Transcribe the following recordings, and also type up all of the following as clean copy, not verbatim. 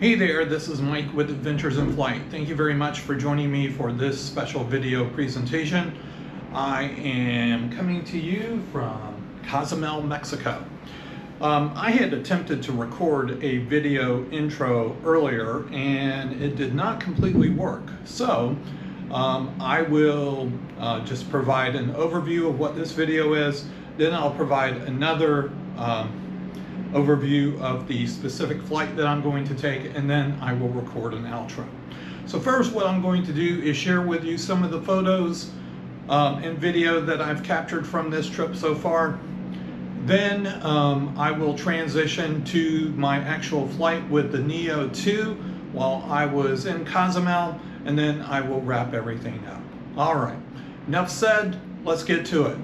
Hey there, this is Mike with Adventures in Flight. Thank you very much for joining me for this special video presentation. I am coming to you from Cozumel, Mexico. I had attempted to record a video intro earlier and it did not completely work. So I will just provide an overview of what this video is. Then I'll provide another overview of the specific flight that I'm going to take, and then I will record an outro. So first, what I'm going to do is share with you some of the photos and video that I've captured from this trip so far. Then I will transition to my actual flight with the Neo 2 while I was in Cozumel, and then I will wrap everything up. All right, enough said, let's get to it.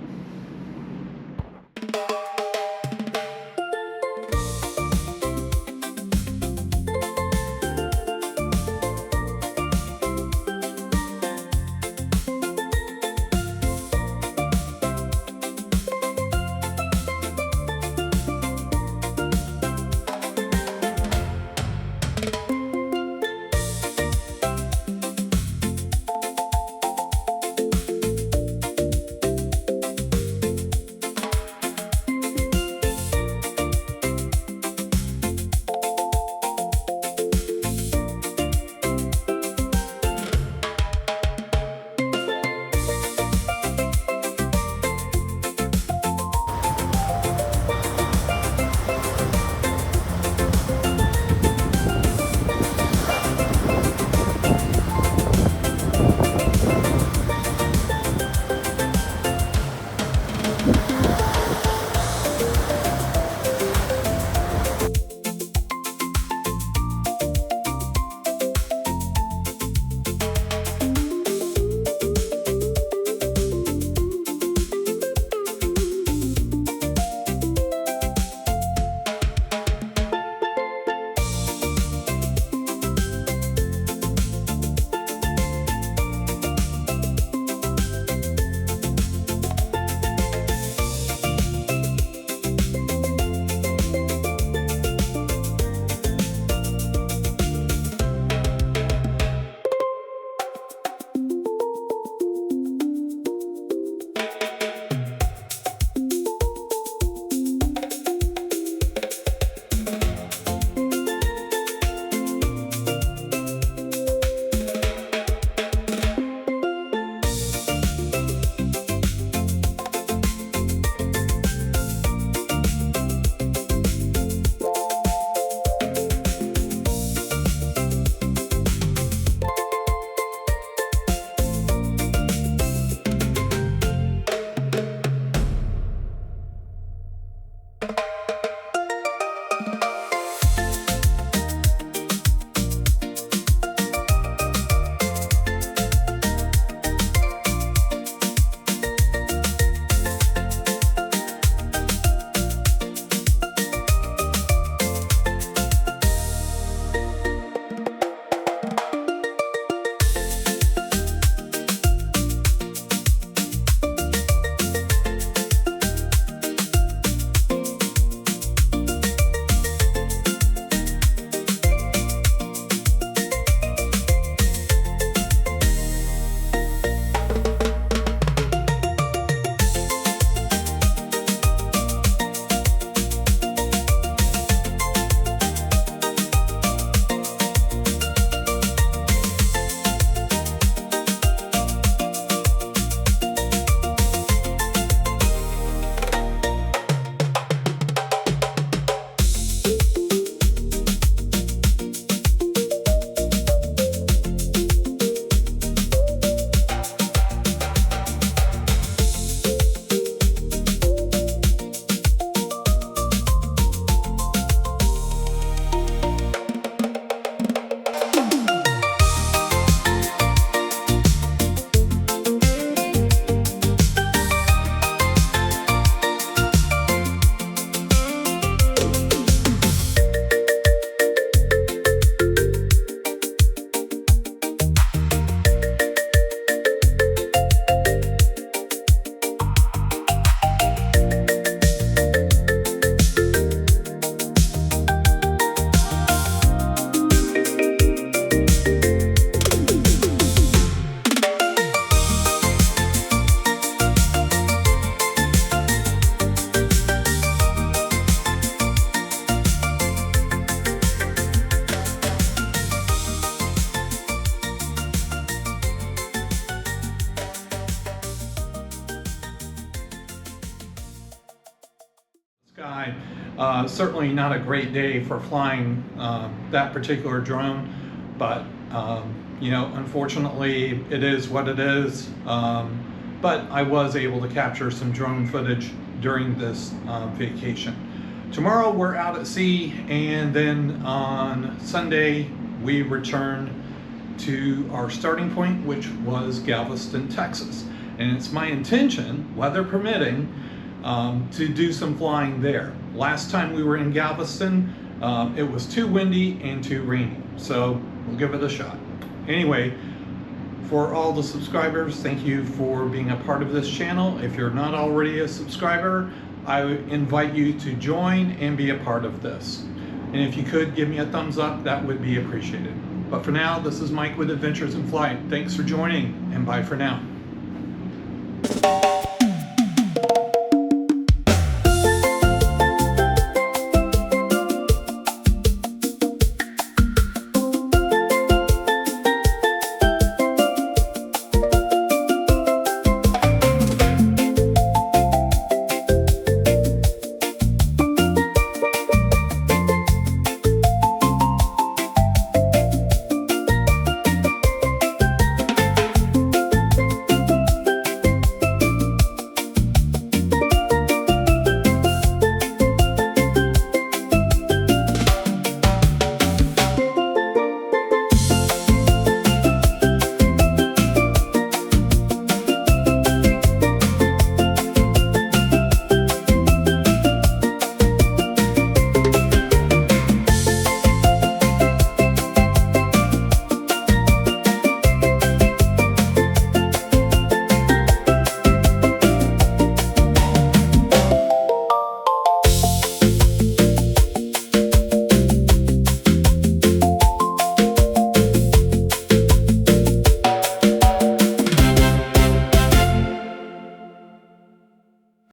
Sky. Certainly not a great day for flying that particular drone, but you know, unfortunately it is what it is. But I was able to capture some drone footage during this vacation. Tomorrow we're out at sea, and then on Sunday we return to our starting point, which was Galveston, Texas. And it's my intention, weather permitting, to do some flying there. Last time we were in Galveston, it was too windy and too rainy, so we'll give it a shot. Anyway, for all the subscribers, thank you for being a part of this channel. If you're not already a subscriber, I invite you to join and be a part of this. And if you could give me a thumbs up, that would be appreciated. But for now, this is Mike with Adventures in Flight. Thanks for joining, and bye for now.